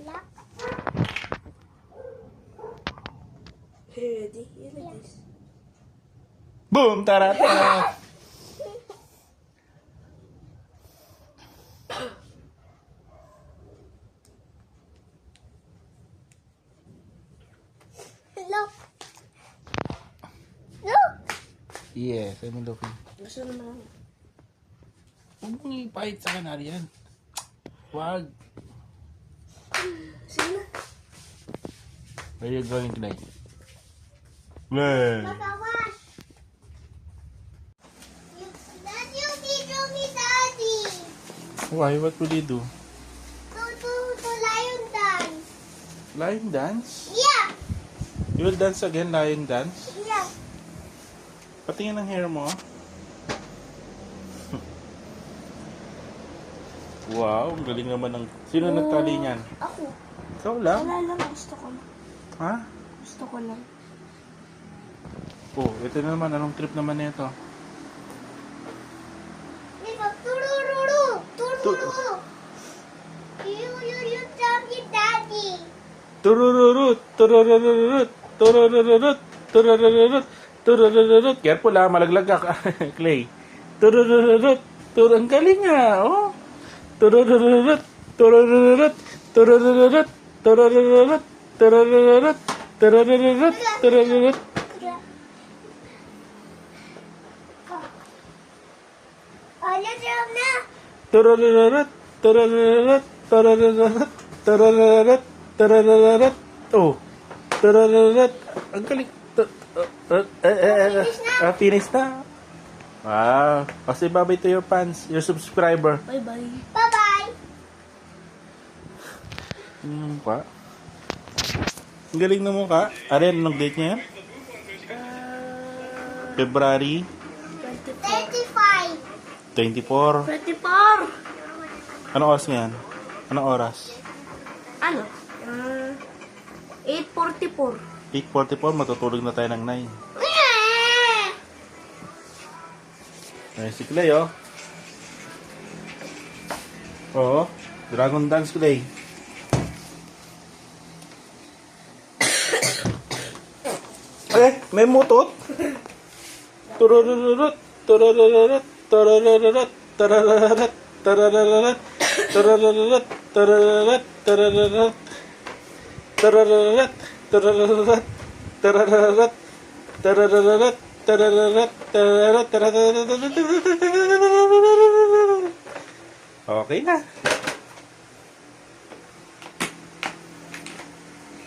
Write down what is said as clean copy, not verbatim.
lock. Ready? Here it is. Boom! Tarata! Look. Look. Yes, I'm looking. Gusto naman. Huwag mong ipahit sa kanari yan. Wag. Sige na. Where are you going tonight? Well. Magawas. That you teach me, Daddy. Why? What will you do? To lion dance. Lion dance? Yeah. You will dance again, lion dance? Yeah. Patingin ang hair mo. Wow, ang galing naman ng... Sino nagtali niyan? Ako. Ikaw lang? Wala lang. Gusto ko lang. Ha? Gusto ko lang. Oh, ito naman. Anong trip naman nito? Diba? Turururu. Turururu. You tell me, Daddy. Turururut, turururut, turururut, turururut, turururut. Careful ha, malaglag ka, Clay. Turururut, ang galing nga, oh. Turururut, turururut, turururut, turururut, turururut, turururut, turururut. Alam na. Turururut, turururut, turururut, turururut, turururut. Oh, turururut. Ang galing. Finish na. Wow. O say bye-bye to your fans, your subscriber. Bye-bye. Bye-bye. Pa? Ang galing na mukha. Aren, anong date niya yan? February 35. 24. 24! Anong oras ngayon? Anong oras? Ano? 8:44. 8:44, matutulog na tayo ng 9. Ay, si Clay, oh. Oo. Dragon Dance Clay. May mutot. Turururut, turururut, turururut, turururut, turururut, turururut, turururut, turururut, turururut, turururut, turururut, turururut, turururut, turururut, turururut. Okay na.